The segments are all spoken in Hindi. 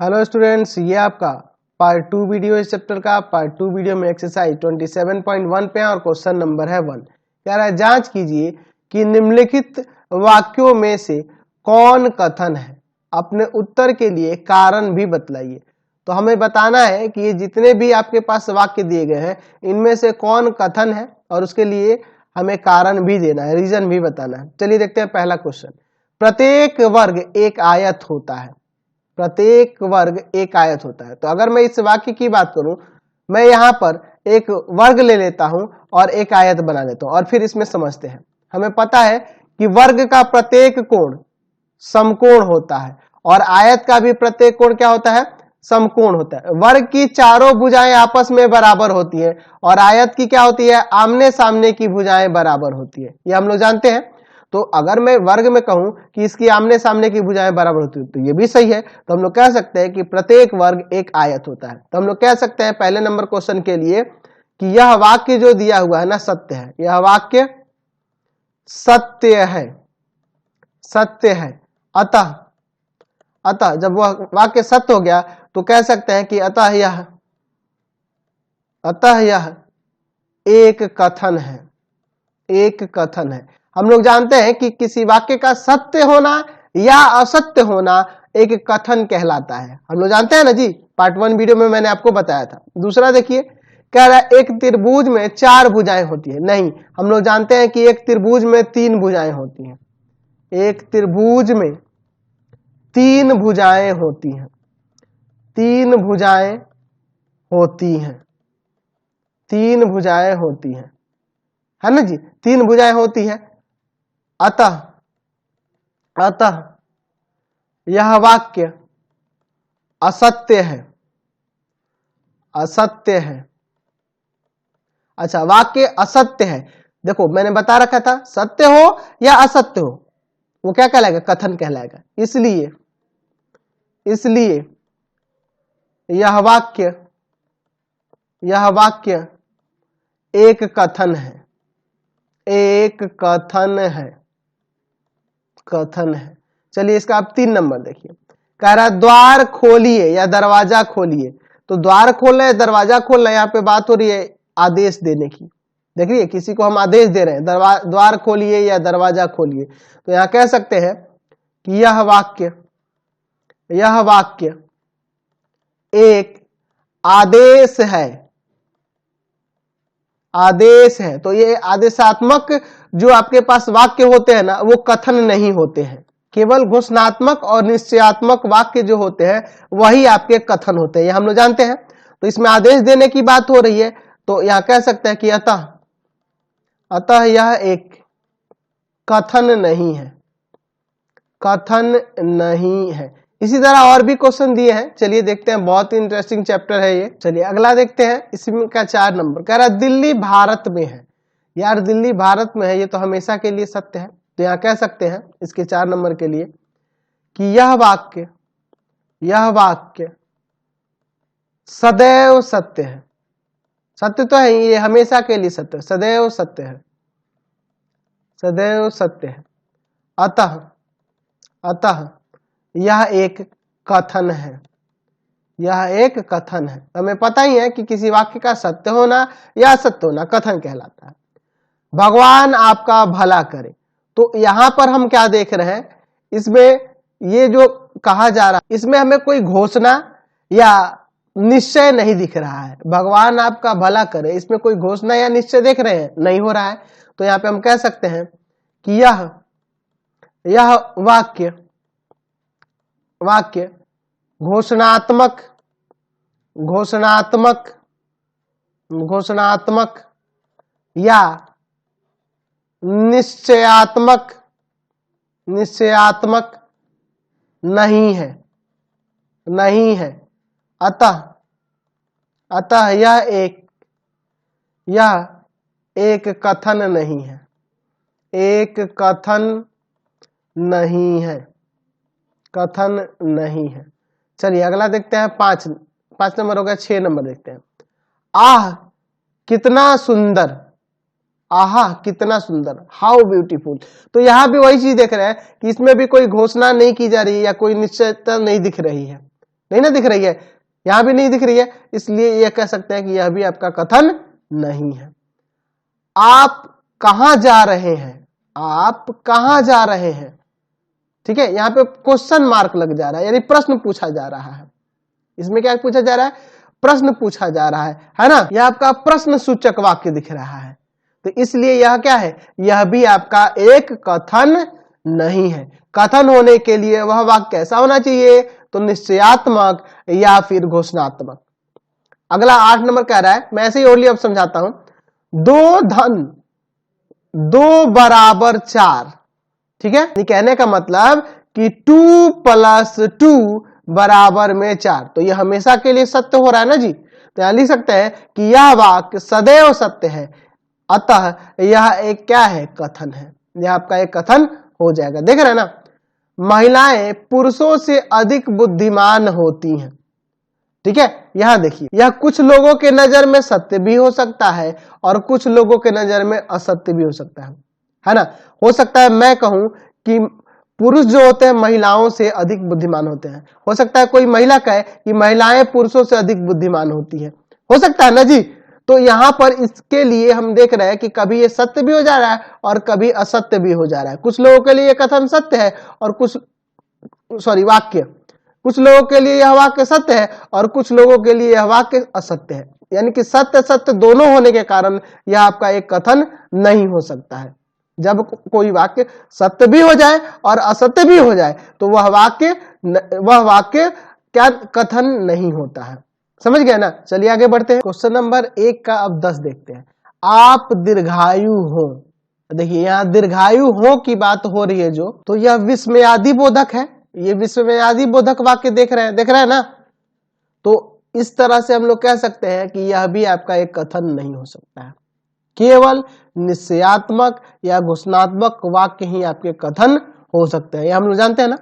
हेलो स्टूडेंट्स, ये आपका पार्ट 2 वीडियो इस चैप्टर का। पार्ट 2 वीडियो में एक्सरसाइज 27.1 पे है और क्वेश्चन नंबर है 1। कह रहा है जांच कीजिए कि निम्नलिखित वाक्यों में से कौन कथन है, अपने उत्तर के लिए कारण भी बतलाइए। तो हमें बताना है कि ये जितने भी आपके पास वाक्य दिए गए हैं इनमें से कौन कथन है और उसके लिए हमें कारण भी देना है, रीजन भी बताना है। चलिए देखते हैं पहला क्वेश्चन। प्रत्येक वर्ग एक आयत होता है। प्रत्येक वर्ग एक आयत होता है। तो अगर मैं इस वाक्य की बात करूं, मैं यहां पर एक वर्ग ले लेता हूं और एक आयत बना लेता हूं और फिर इसमें समझते हैं। हमें पता है कि वर्ग का प्रत्येक कोण समकोण होता है और आयत का भी प्रत्येक कोण क्या होता है? समकोण होता है। वर्ग की चारों भुजाएं आपस में बराबर होती है और आयत की क्या होती है? आमने सामने की भुजाएं बराबर होती है। ये हम लोग जानते हैं। तो अगर मैं वर्ग में कहूं कि इसकी आमने सामने की भुजाएं बराबर होती है तो ये भी सही है। तो हम लोग कह सकते हैं कि प्रत्येक वर्ग एक आयत होता है। तो हम लोग कह सकते हैं पहले नंबर क्वेश्चन के लिए कि यह वाक्य जो दिया हुआ है ना, सत्य है। यह वाक्य सत्य है, सत्य है। अतः अतः जब वह वाक्य सत्य हो गया तो कह सकते हैं कि अतः यह एक कथन है। एक कथन है। हम लोग जानते हैं कि किसी वाक्य का सत्य होना या असत्य होना एक कथन कहलाता है। हम लोग जानते हैं ना जी, पार्ट 1 वीडियो में मैंने आपको बताया था। दूसरा देखिए, कह रहा है एक त्रिभुज में 4 भुजाएं होती है। नहीं, हम लोग जानते हैं कि एक त्रिभुज में 3 भुजाएं होती हैं। एक त्रिभुज में 3 भुजाएं होती हैं। 3 भुजाएं होती हैं। 3 भुजाएं होती हैं, है ना जी? 3 भुजाएं होती हैं। अतः यह वाक्य असत्य है। असत्य है। अच्छा, वाक्य असत्य है। देखो मैंने बता रखा था, सत्य हो या असत्य हो वो क्या कहलाएगा? कथन कहलाएगा। इसलिए यह वाक्य एक कथन है। एक कथन है। कथन है। चलिए इसका आप 3 नंबर देखिए। कह रहा है द्वार खोलिए या दरवाजा खोलिए। तो द्वार खोलना है, दरवाजा खोलना है, यहाँ पे बात हो रही है आदेश देने की। देखिए किसी को हम आदेश दे रहे हैं, द्वार खोलिए या दरवाजा खोलिए। तो यहां कह सकते हैं कि यह वाक्य एक आदेश है। आदेश है। तो ये आदेशात्मक जो आपके पास वाक्य होते हैं ना, वो कथन नहीं होते हैं। केवल घोषणात्मक और निश्चयात्मक वाक्य जो होते हैं वही आपके कथन होते हैं। ये हम लोग जानते हैं। तो इसमें आदेश देने की बात हो रही है तो यहां कह सकते हैं कि अतः यह एक कथन नहीं है। कथन नहीं है। इसी तरह और भी क्वेश्चन दिए हैं। चलिए देखते हैं, बहुत ही इंटरेस्टिंग चैप्टर है ये। चलिए अगला देखते हैं। इसमें का 4 नंबर कह रहा है दिल्ली भारत में है। यार दिल्ली भारत में है, ये तो हमेशा के लिए सत्य है। तो यहां कह सकते हैं इसके 4 नंबर के लिए कि यह वाक्य सदैव सत्य है। सत्य तो है, ये हमेशा के लिए सत्य, सदैव सत्य है। सदैव सत्य है। अतः यह एक कथन है। यह एक कथन है। हमें पता ही है कि किसी वाक्य का सत्य होना या असत्य होना कथन कहलाता है। भगवान आपका भला करे। तो यहां पर हम क्या देख रहे हैं? इसमें ये जो कहा जा रहा है इसमें हमें कोई घोषणा या निश्चय नहीं दिख रहा है। भगवान आपका भला करे, इसमें कोई घोषणा या निश्चय देख रहे हैं? नहीं हो रहा है। तो यहां पे हम कह सकते हैं कि यह वाक्य घोषणात्मक या निश्चयात्मक नहीं है। अतः यह एक कथन नहीं है। एक कथन नहीं है। कथन नहीं है। चलिए अगला देखते हैं। 5 नंबर हो गया। 6 नंबर देखते हैं। आह कितना सुंदर। आहा कितना सुंदर, हाउ ब्यूटीफुल। तो यहां भी वही चीज देख रहे हैं कि इसमें भी कोई घोषणा नहीं की जा रही है या कोई निश्चयता नहीं दिख रही है। नहीं ना दिख रही है, यहां भी नहीं दिख रही है, इसलिए यह कह सकते हैं कि यह भी आपका कथन नहीं है। आप कहां जा रहे हैं, आप कहां जा रहे हैं, ठीक है, यहां पे क्वेश्चन मार्क लग जा रहा है, यानी प्रश्न पूछा जा रहा है। इसमें क्या पूछा जा रहा है, प्रश्न पूछा जा रहा है ना, यह आपका प्रश्न सूचक वाक्य दिख रहा है, तो इसलिए यह क्या है, यह भी आपका एक कथन नहीं है। कथन होने के लिए वह वाक्य कैसा होना चाहिए, तो निश्चयात्मक या फिर घोषणात्मक। अगला 8 नंबर कह रहा है, मैं ऐसे ही ओरली अब समझाता हूं, 2 धन 2 बराबर 4, ठीक है, कहने का मतलब कि 2 + 2 बराबर में 4, तो यह हमेशा के लिए सत्य हो रहा है ना जी, तो यहां लिख सकते हैं कि यह वाक्य सदैव सत्य है, अतः यह एक क्या है, कथन है, यह आपका एक कथन हो जाएगा। देख रहे हैं ना, महिलाएं पुरुषों से अधिक बुद्धिमान होती हैं, ठीक है, यहां देखिए, यह कुछ लोगों के नजर में सत्य भी हो सकता है और कुछ लोगों के नजर में असत्य भी हो सकता है ना। हो सकता है मैं कहूं कि पुरुष जो होते हैं महिलाओं से अधिक बुद्धिमान होते हैं, हो सकता है कोई महिला कहे कि महिलाएं पुरुषों से अधिक बुद्धिमान होती है, हो सकता है ना जी। तो यहां पर इसके लिए हम देख रहे हैं कि कभी ये सत्य भी हो जा रहा है और कभी असत्य भी हो जा रहा है। कुछ लोगों के लिए कथन सत्य है और वाक्य, कुछ लोगों के लिए यह वाक्य सत्य है और कुछ लोगों के लिए यह वाक्य असत्य है, यानी कि सत्य सत्य दोनों होने के कारण यह आपका एक कथन नहीं हो सकता है। जब कोई वाक्य सत्य भी हो जाए और असत्य भी हो जाए तो वह वाक्य क्या, कथन नहीं होता है। समझ गए ना, चलिए आगे बढ़ते हैं। क्वेश्चन नंबर 1 का अब 10 देखते हैं। आप दीर्घायु हो, देखिए यहां दीर्घायु हो की बात हो रही है जो, तो यह विस्मयादि बोधक है, ये विस्मयादि बोधक वाक्य देख रहे हैं ना, तो इस तरह से हम लोग कह सकते हैं कि यह भी आपका एक कथन नहीं हो सकता है। केवल निश्चयात्मक या घोषणात्मक वाक्य ही आपके कथन हो सकते हैं, ये हम लोग जानते हैं ना।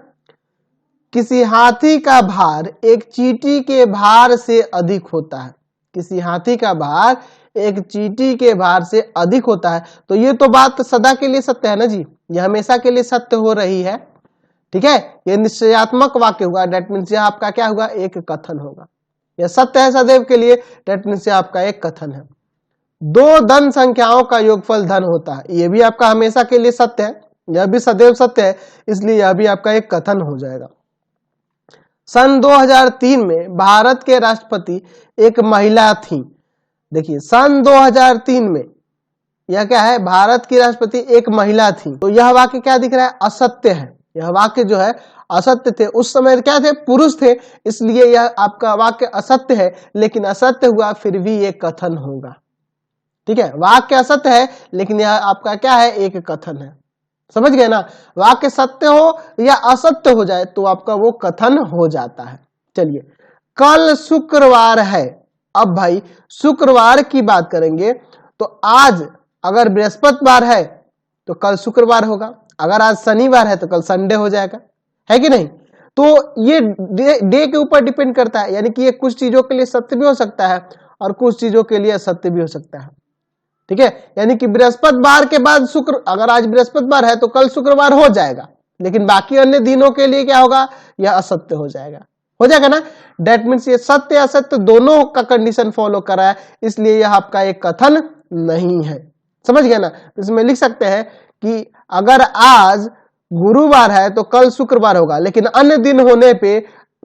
किसी हाथी का भार एक चींटी के भार से अधिक होता है, किसी हाथी का भार एक चींटी के भार से अधिक होता है, तो ये तो बात सदा के लिए सत्य है ना जी, ये हमेशा के लिए सत्य हो रही है, ठीक है, ये निश्चयात्मक वाक्य हुआ, डेट मीन्स यह आपका क्या होगा, एक कथन होगा, यह सत्य है सदैव के लिए, डेट मीन्स यह आपका एक कथन है। 2 धन संख्याओं का योगफल धन होता है, यह भी आपका हमेशा के लिए सत्य है, यह भी सदैव सत्य है, इसलिए यह भी आपका एक कथन हो जाएगा। सन 2003 में भारत के राष्ट्रपति एक महिला थी, देखिए सन 2003 में यह क्या है, भारत की राष्ट्रपति एक महिला थी, तो यह वाक्य क्या दिख रहा है, असत्य है, यह वाक्य जो है असत्य थे, उस समय क्या थे, पुरुष थे, इसलिए यह आपका वाक्य असत्य है, लेकिन असत्य हुआ फिर भी ये कथन होगा, ठीक है, वाक्य असत्य है लेकिन यह आपका क्या है, एक कथन है। समझ गए ना, वाक्य सत्य हो या असत्य हो जाए तो आपका वो कथन हो जाता है। चलिए, कल शुक्रवार है, अब भाई शुक्रवार की बात करेंगे तो आज अगर बृहस्पतिवार है तो कल शुक्रवार होगा, अगर आज शनिवार है तो कल संडे हो जाएगा, है कि नहीं। तो ये डे के ऊपर डिपेंड करता है, यानी कि ये कुछ चीजों के लिए सत्य भी हो सकता है और कुछ चीजों के लिए असत्य भी हो सकता है, ठीक है, यानी कि बृहस्पतिवार के बाद शुक्र, अगर आज बृहस्पतिवार है तो कल शुक्रवार हो जाएगा, लेकिन बाकी अन्य दिनों के लिए क्या होगा, यह असत्य हो जाएगा ना। डेट मीन्स ये सत्य असत्य दोनों का कंडीशन फॉलो कर रहा है, इसलिए यह आपका एक कथन नहीं है। समझ गए ना, इसमें लिख सकते हैं कि अगर आज गुरुवार है तो कल शुक्रवार होगा, लेकिन अन्य दिन होने पे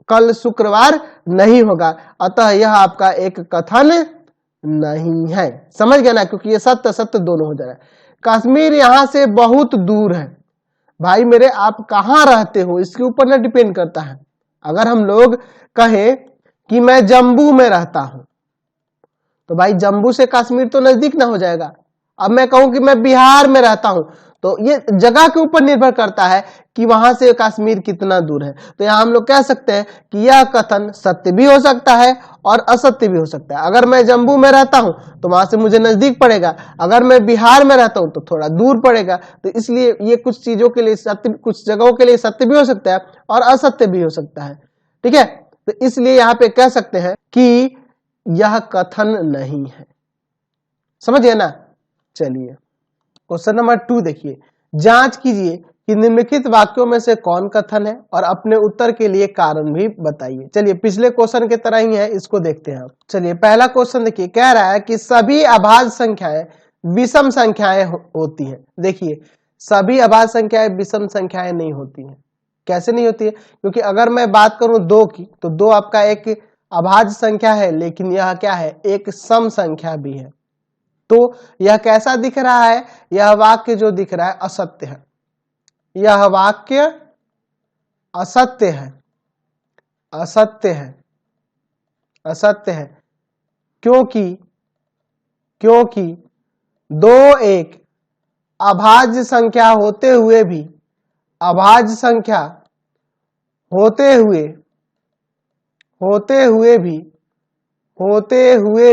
कल शुक्रवार नहीं होगा, अतः यह आपका एक कथन नहीं है। समझ गए ना, क्योंकि ये सत्य सत्य दोनों हो जा रहा है। कश्मीर यहां से बहुत दूर है, भाई मेरे आप कहां रहते हो इसके ऊपर ना डिपेंड करता है। अगर हम लोग कहें कि मैं जम्मू में रहता हूं तो भाई जम्मू से कश्मीर तो नजदीक ना हो जाएगा। अब मैं कहूं कि मैं बिहार में रहता हूं तो ये जगह के ऊपर निर्भर करता है कि वहां से कश्मीर कितना दूर है। तो यहां हम लोग कह सकते हैं कि यह कथन सत्य भी हो सकता है और असत्य भी हो सकता है। अगर मैं जम्मू में रहता हूं तो वहां से मुझे नजदीक पड़ेगा, अगर मैं बिहार में रहता हूं तो थोड़ा दूर पड़ेगा। तो इसलिए ये कुछ चीजों के लिए सत्य, कुछ जगहों के लिए सत्य भी हो सकता है और असत्य भी हो सकता है, ठीक है। तो इसलिए यहां पे कह सकते हैं कि यह कथन नहीं है। समझिए ना। चलिए क्वेश्चन नंबर 2 देखिए, जांच कीजिए कि निम्नलिखित वाक्यों में से कौन कथन है और अपने उत्तर के लिए कारण भी बताइए। चलिए पिछले क्वेश्चन की तरह ही है, इसको देखते हैं। चलिए पहला क्वेश्चन देखिए, कह रहा है कि सभी अभाज्य संख्याएं विषम संख्याएं होती हैं। देखिए सभी अभाज्य संख्याएं विषम संख्याएं नहीं होती हैं। कैसे नहीं होती है? क्योंकि अगर मैं बात करूं 2 की, तो 2 आपका एक अभाज्य संख्या है, लेकिन यह क्या है, एक सम संख्या भी है। तो यह कैसा दिख रहा है? यह वाक्य जो दिख रहा है असत्य है। यह वाक्य असत्य है, असत्य है, असत्य है। क्योंकि 2 एक अभाज्य संख्या होते हुए भी, अभाज्य संख्या होते हुए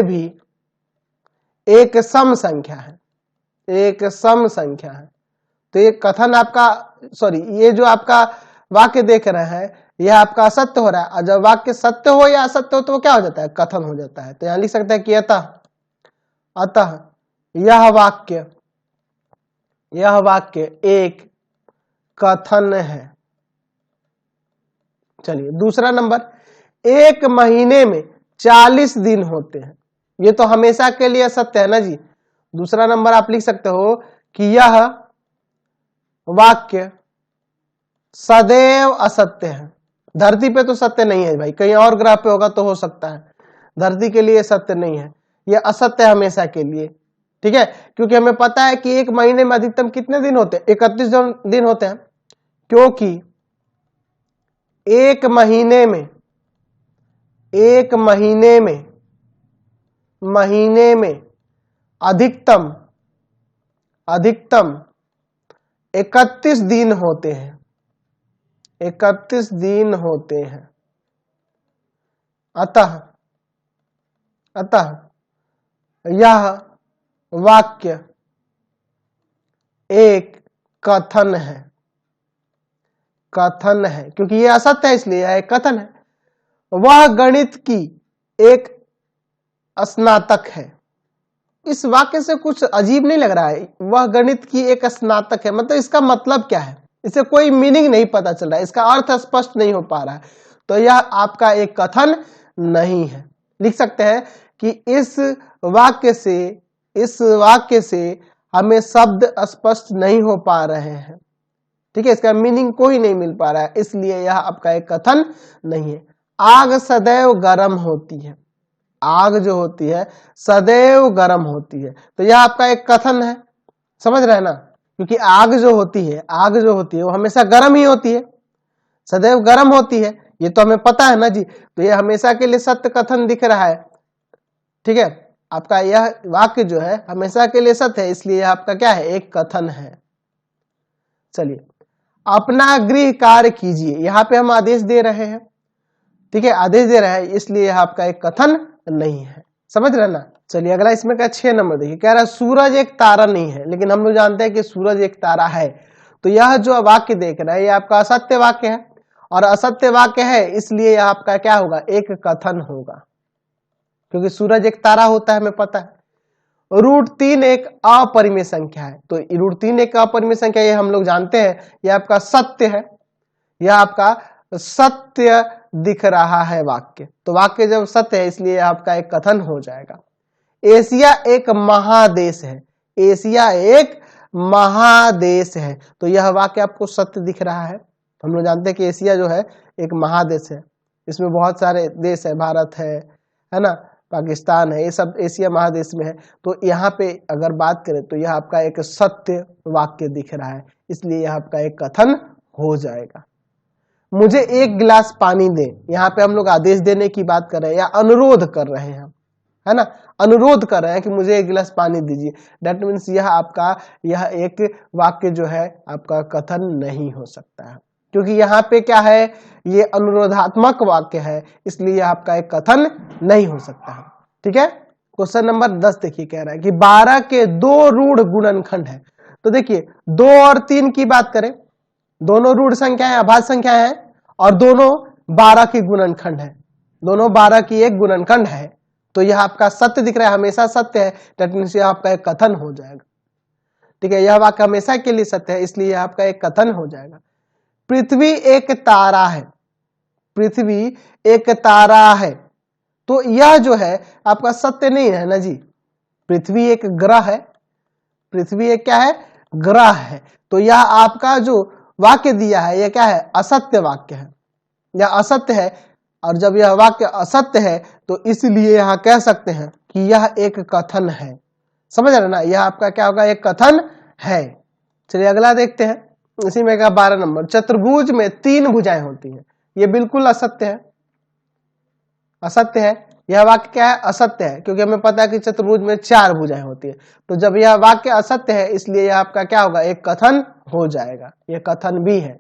भी एक सम संख्या है, एक सम संख्या है। तो ये कथन आपका, सॉरी, ये जो आपका वाक्य देख रहे हैं यह आपका असत्य हो रहा है। और जब वाक्य सत्य हो या असत्य हो तो वो क्या हो जाता है, कथन हो जाता है। तो यहां लिख सकते हैं कि अतः यह वाक्य एक कथन है। चलिए दूसरा नंबर, 1 महीने में 40 दिन होते हैं। ये तो हमेशा के लिए सत्य है ना जी। दूसरा नंबर आप लिख सकते हो कि यह वाक्य सदैव असत्य है। धरती पे तो सत्य नहीं है भाई, कहीं और ग्रह पे होगा तो हो सकता है, धरती के लिए सत्य नहीं है, यह असत्य है हमेशा के लिए। ठीक है, क्योंकि हमें पता है कि 1 महीने में अधिकतम कितने दिन होते हैं, 31 दिन होते हैं। क्योंकि 1 महीने में अधिकतम 31 दिन होते हैं, 31 दिन होते हैं। अतः यह वाक्य एक कथन है, कथन है। क्योंकि यह असत्य है इसलिए यह एक कथन है। वह गणित की एक स्नातक है। इस वाक्य से कुछ अजीब नहीं लग रहा है? वह गणित की एक स्नातक है, मतलब इसका मतलब क्या है? इसे कोई मीनिंग नहीं पता चल रहा है, इसका अर्थ स्पष्ट नहीं हो पा रहा है। तो यह आपका एक कथन नहीं है। लिख सकते हैं कि इस वाक्य से हमें शब्द स्पष्ट नहीं हो पा रहे हैं। ठीक है, इसका मीनिंग कोई नहीं मिल पा रहा है, इसलिए यह आपका एक कथन नहीं है। आग सदैव गर्म होती है। आग जो होती है सदैव गर्म होती है, तो यह आपका एक कथन है। समझ रहे हैं ना? क्योंकि आग जो होती है वो हमेशा गर्म ही होती है, सदैव गर्म होती है, ये तो हमें पता है ना जी। तो यह हमेशा के लिए सत्य कथन दिख रहा है। ठीक है, आपका यह वाक्य जो है हमेशा के लिए सत्य है, इसलिए यह आपका क्या है, एक कथन है। चलिए, अपना गृह कार्य कीजिए। यहाँ पे हम आदेश दे रहे हैं। ठीक है, आदेश दे रहे हैं, इसलिए यह आपका एक कथन नहीं है। समझ रहे ना? चलिए अगला इसमें का 6 नंबर देखिए, कह रहा है सूरज एक तारा नहीं है, लेकिन हम लोग जानते हैं कि सूरज एक तारा है। तो यह जो वाक्य देख रहा है ये आपका असत्य वाक्य है, और असत्य वाक्य है इसलिए यह आपका क्या होगा, एक कथन होगा। क्योंकि सूरज एक तारा होता है, हमें पता है। √3 एक अपरिमेय संख्या है। तो √3 एक अपरिमेय संख्या, ये हम लोग जानते हैं, यह आपका सत्य है, यह आपका सत्य दिख रहा है वाक्य। तो वाक्य जब सत्य है इसलिए आपका एक कथन हो जाएगा। एशिया एक महादेश है। एशिया एक महादेश है, तो यह वाक्य आपको सत्य दिख रहा है। हम लोग जानते हैं कि एशिया जो है एक महादेश है, इसमें बहुत सारे देश है, भारत है ना, पाकिस्तान है, ये सब एशिया महादेश में है। तो यहाँ पे अगर बात करें तो यह आपका एक सत्य वाक्य दिख रहा है, इसलिए यह आपका एक कथन हो जाएगा। मुझे 1 गिलास पानी दे, यहाँ पे हम लोग आदेश देने की बात कर रहे हैं या अनुरोध कर रहे हैं, है ना, अनुरोध कर रहे हैं कि मुझे 1 गिलास पानी दीजिए। दैट मीन्स यह एक वाक्य जो है आपका कथन नहीं हो सकता है, क्योंकि यहाँ पे क्या है, ये अनुरोधात्मक वाक्य है, इसलिए यह आपका एक कथन नहीं हो सकता है। ठीक है, क्वेश्चन नंबर 10 देखिए, कह रहा है कि 12 के 2 रूढ़ गुणनखंड है। तो देखिए 2 और 3 की बात करें, दोनों रूढ़ संख्या है, अभाज्य संख्या है, और दोनों 12 की गुणनखंड है, दोनों 12 की एक गुणनखंड है। तो यह आपका सत्य दिख रहा है, हमेशा सत्य है, दैट मींस यह आपका एक कथन हो जाएगा। ठीक है, यह वाक्य हमेशा के लिए सत्य है, इसलिए यह आपका एक कथन हो जाएगा। पृथ्वी एक तारा है, पृथ्वी एक तारा है, तो यह जो है आपका सत्य नहीं है ना जी। पृथ्वी एक ग्रह है, पृथ्वी एक क्या है, ग्रह है, तो यह आपका जो वाक्य दिया है यह क्या है, असत्य वाक्य है, यह असत्य है। और जब यह वाक्य असत्य है तो इसलिए यहां कह सकते हैं कि यह एक कथन है। समझ रहे ना, यह आपका क्या होगा, एक कथन है। चलिए अगला देखते हैं, इसी में का 12 नंबर, चतुर्भुज में 3 भुजाएं होती हैं, यह बिल्कुल असत्य है, असत्य है। यह वाक्य क्या है, असत्य है, क्योंकि हमें पता है कि चतुर्भुज में 4 भुजाएं होती है। तो जब यह वाक्य असत्य है इसलिए यह आपका क्या होगा, एक कथन हो जाएगा, यह कथन भी है।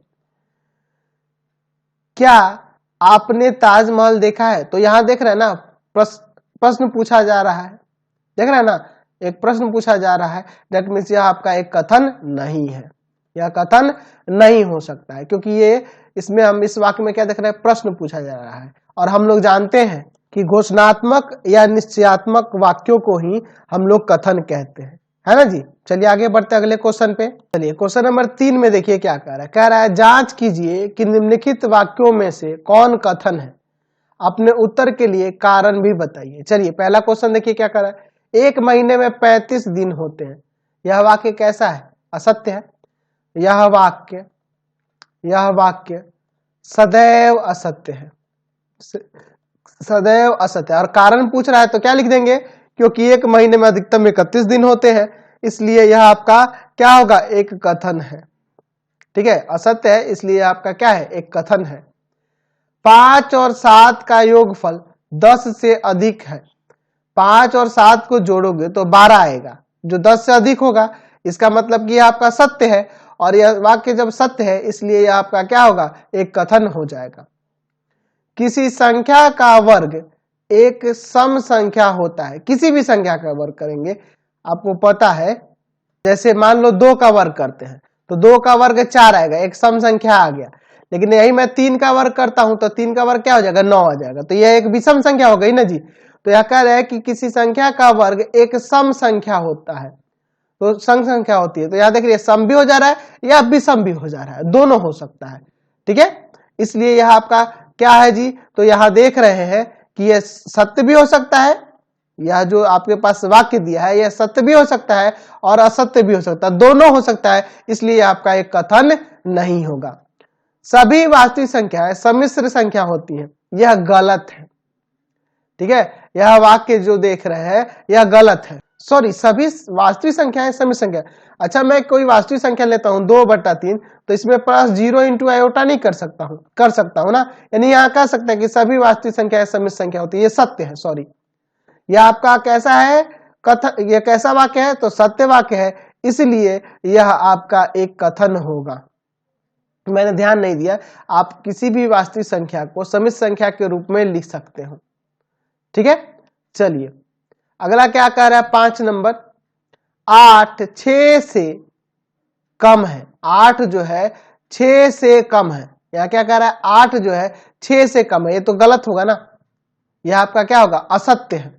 क्या आपने ताजमहल देखा है, तो यहां देख रहे हैं ना, प्रश्न पूछा जा रहा है, देख रहे हैं ना, एक प्रश्न पूछा जा रहा है, दैट मीन्स यह आपका एक कथन नहीं है, यह कथन नहीं हो सकता है, क्योंकि ये इसमें हम इस वाक्य में क्या देख रहे हैं, प्रश्न पूछा जा रहा है। और हम लोग जानते हैं कि घोषणात्मक या निश्चयात्मक वाक्यों को ही हम लोग कथन कहते हैं, है ना जी। चलिए आगे बढ़ते हैं अगले क्वेश्चन पे। चलिए क्वेश्चन नंबर 3 में देखिए क्या कह रहा है, कह रहा है जांच कीजिए कि निम्नलिखित वाक्यों में से कौन कथन है, अपने उत्तर के लिए कारण भी बताइए। चलिए पहला क्वेश्चन देखिए क्या कह रहा है, 1 महीने में 35 दिन होते हैं, यह वाक्य कैसा है, असत्य है। यह वाक्य सदैव असत्य है, सदैव असत्य है। और कारण पूछ रहा है तो क्या लिख देंगे, क्योंकि 1 महीने में अधिकतम 31 दिन होते हैं, इसलिए यह आपका क्या होगा, एक कथन है। ठीक है, असत्य है इसलिए आपका क्या है, एक कथन है। 5 और 7 का योगफल 10 से अधिक है, 5 और 7 को जोड़ोगे तो 12 आएगा, जो 10 से अधिक होगा, इसका मतलब कि यह आपका सत्य है। और यह वाक्य जब सत्य है इसलिए यह आपका क्या होगा, एक कथन हो जाएगा। किसी संख्या का वर्ग एक सम संख्या होता है, किसी भी संख्या का वर्ग करेंगे, आपको पता है, जैसे मान लो 2 का वर्ग करते हैं तो 2 का वर्ग 4 आएगा, एक सम संख्या आ गया। लेकिन यही मैं 3 का वर्ग करता हूं तो 3 का वर्ग क्या हो जाएगा, 9 आ जाएगा, तो यह एक विषम संख्या हो गई ना जी। तो यह कह रहा है कि किसी संख्या का वर्ग एक सम संख्या होता है, तो सम संख्या होती है, तो यहां देखिए सम भी हो जा रहा है या विषम भी हो जा रहा है, दोनों हो सकता है। ठीक है, इसलिए यह आपका क्या है जी, तो यहां देख रहे हैं कि यह सत्य भी हो सकता है, यह जो आपके पास वाक्य दिया है यह सत्य भी हो सकता है और असत्य भी हो सकता है, दोनों हो सकता है, इसलिए आपका एक कथन नहीं होगा। सभी वास्तविक संख्याएं सम्मिश्र संख्या होती है, यह गलत है। ठीक है, यह वाक्य जो देख रहे हैं यह गलत है। सॉरी, सभी वास्तविक संख्याएं सम्मिश्र संख्या, अच्छा मैं कोई वास्तविक संख्या लेता हूं 2/3, तो इसमें प्लस 0 इंटू आयोटा नहीं कर सकता हूं, कर सकता हूं ना, यानी यहां कह सकते हैं कि सभी वास्तविक संख्याएं सम्मिश्र संख्या होती है, ये सत्य है। सॉरी, यह आपका कैसा है, कथन, यह कैसा वाक्य है, तो सत्य वाक्य है, इसलिए यह आपका एक कथन होगा। मैंने ध्यान नहीं दिया, आप किसी भी वास्तविक संख्या को सम्मिश्र संख्या के रूप में लिख सकते हो। ठीक है, चलिए अगला क्या कह रहा है, 5 नंबर, 8 6 से कम है, 8 जो है 6 से कम है, यह क्या कह रहा है, 8 जो है 6 से कम है, ये तो गलत होगा ना, यह आपका क्या होगा, असत्य है।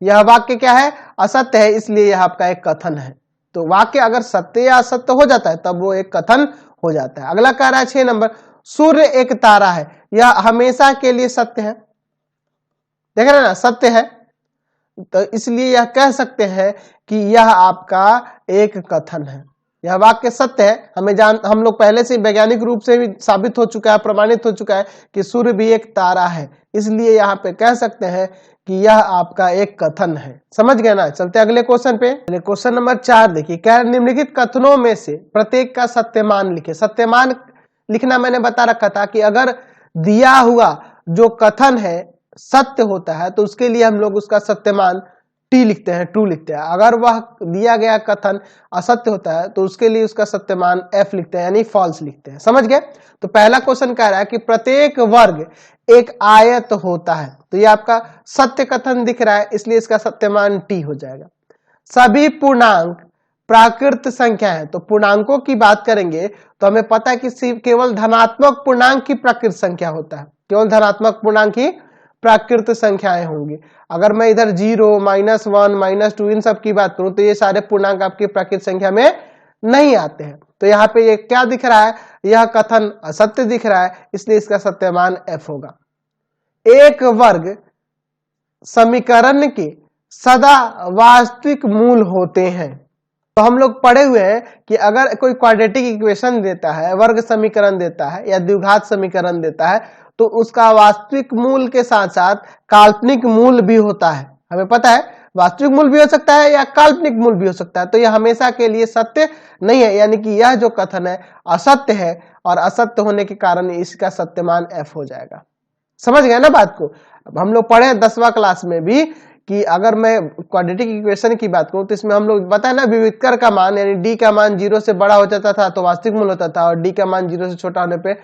यह वाक्य क्या है, असत्य है, इसलिए यह आपका एक कथन है। तो वाक्य अगर सत्य या असत्य हो जाता है तब वो एक कथन हो जाता है। अगला कह रहा है 6 नंबर, सूर्य एक तारा है, यह हमेशा के लिए सत्य है, देख रहे हैं ना, सत्य है, तो इसलिए यह कह सकते हैं कि यह आपका एक कथन है। यह वाक्य सत्य है, हम लोग पहले से वैज्ञानिक रूप से भी साबित हो चुका है, प्रमाणित हो चुका है कि सूर्य भी एक तारा है, इसलिए यहाँ पे कह सकते हैं कि यह आपका एक कथन है। समझ गए ना, चलते अगले क्वेश्चन पे। क्वेश्चन नंबर 4 देखिए, क्या निम्नलिखित कथनों में से प्रत्येक का सत्यमान लिखे। सत्यमान लिखना मैंने बता रखा था कि अगर दिया हुआ जो कथन है सत्य होता है तो उसके लिए हम लोग उसका सत्यमान टी लिखते हैं, ट्रू लिखते हैं। अगर वह दिया गया कथन असत्य होता है तो उसके लिए उसका सत्यमान एफ लिखते हैं, यानी फॉल्स लिखते हैं। समझ गए। तो पहला क्वेश्चन कह रहा है कि प्रत्येक वर्ग एक आयत होता है, तो ये आपका सत्य कथन दिख रहा है, इसलिए इसका सत्यमान टी हो जाएगा। सभी पूर्णांक प्राकृत संख्या है, तो पूर्णांकों की बात करेंगे तो हमें पता है कि केवल धनात्मक पूर्णांक की प्राकृत संख्या होता है, केवल धनात्मक पूर्णांक ही प्राकृत संख्याएं होंगी। अगर मैं इधर 0, -1, -2 इन सब की बात करूं तो ये सारे पूर्णांक आपकी प्राकृत संख्या में नहीं आते हैं। तो यहाँ पे ये क्या दिख रहा है, यह कथन असत्य दिख रहा है, इसलिए इसका सत्यमान F होगा। एक वर्ग समीकरण के सदा वास्तविक मूल होते हैं। तो हम लोग पढ़े हुए हैं कि अगर कोई क्वाड्रेटिक इक्वेशन देता है, वर्ग समीकरण देता है या द्विघात समीकरण देता है, तो उसका वास्तविक मूल के साथ साथ काल्पनिक मूल भी होता है। हमें पता है वास्तविक मूल भी हो सकता है या काल्पनिक मूल भी हो सकता है। तो यह हमेशा के लिए सत्य नहीं है, यानी कि यह जो कथन है असत्य है, और असत्य होने के कारण इसका सत्यमान F हो जाएगा। समझ गए ना बात को। अब हम लोग पढ़े 10वां क्लास में भी कि अगर मैं क्वाड्रेटिक इक्वेशन की बात करूं तो इसमें हम लोग बताए ना, विविधकर का मान यानी d का मान 0 से बड़ा हो जाता था तो वास्तविक मूल होता था, और d का मान 0 से छोटा होने पे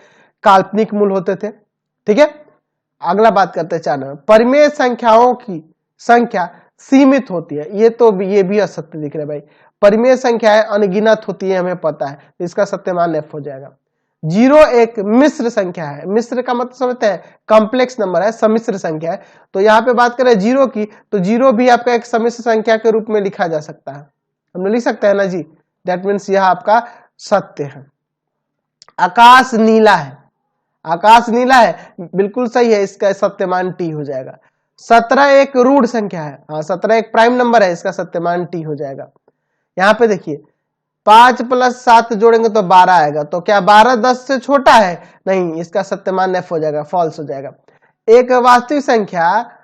काल्पनिक मूल होते थे। ठीक है, अगला बात करते हैं 4 नंबर। परिमेय संख्याओं की संख्या सीमित होती है। ये भी असत्य दिख रहा है भाई। परिमेय संख्याएं अनगिनत होती है, हमें पता है, तो इसका सत्यमान F हो जाएगा। 0 एक मिश्र संख्या है। मिश्र का मतलब समझते हैं, कॉम्प्लेक्स नंबर है, सम्मिश्र संख्या है। तो यहाँ पे बात करें 0 की, तो 0 भी आपका एक सम्मिश्र संख्या के रूप में लिखा जा सकता है। हम लोग लिख सकते हैं ना जी, दैट मीन्स यह आपका सत्य है। आकाश नीला है, आकाश नीला है, बिल्कुल सही है, इसका सत्यमान T हो जाएगा। 17 एक रूढ़ संख्या है, हाँ 17 एक प्राइम नंबर है, इसका सत्यमान T हो जाएगा। यहाँ पे देखिए 5 + 7 जोड़ेंगे तो 12 आएगा, तो क्या 12 10 से छोटा है? नहीं, इसका सत्यमान F हो जाएगा, फॉल्स हो जाएगा। एक वास्तविक संख्या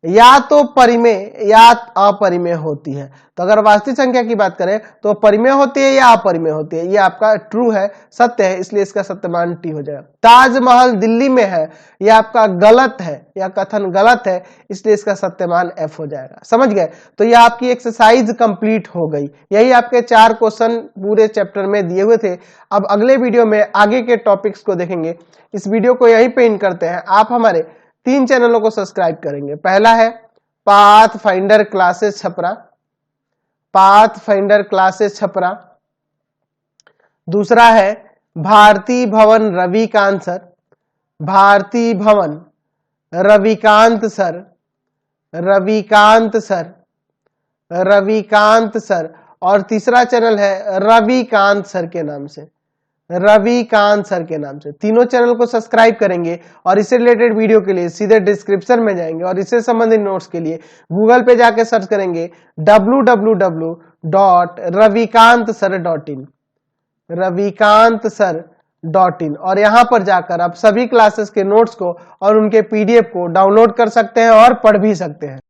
या तो परिमेय या अपरिमेय होती है। तो अगर वास्तविक संख्या की बात करें तो परिमेय होती है या अपरिमेय होती है, ये आपका ट्रू है, सत्य है, इसलिए इसका सत्यमान T हो जाएगा। ताजमहल दिल्ली में है, यह आपका गलत है, यह कथन गलत है, इसलिए इसका सत्यमान F हो जाएगा। समझ गए? तो यह आपकी एक्सरसाइज कंप्लीट हो गई। यही आपके 4 क्वेश्चन पूरे चैप्टर में दिए हुए थे। अब अगले वीडियो में आगे के टॉपिक्स को देखेंगे। इस वीडियो को यहीं पे एंड करते हैं। आप हमारे 3 चैनलों को सब्सक्राइब करेंगे। पहला है path finder classes Chhapra, path finder classes Chhapra. दूसरा है भारती भवन रविकांत सर, भारती भवन Ravikant sir, Ravikant sir, Ravikant sir. और तीसरा चैनल है रविकांत सर के नाम से, रविकांत सर के नाम से। तीनों चैनल को सब्सक्राइब करेंगे और इससे रिलेटेड वीडियो के लिए सीधे डिस्क्रिप्शन में जाएंगे और इससे संबंधित नोट्स के लिए गूगल पे जाके सर्च करेंगे www.ravikantsir.in, ravikantsir.in, और यहां पर जाकर आप सभी क्लासेस के नोट्स को और उनके PDF को डाउनलोड कर सकते हैं और पढ़ भी सकते हैं।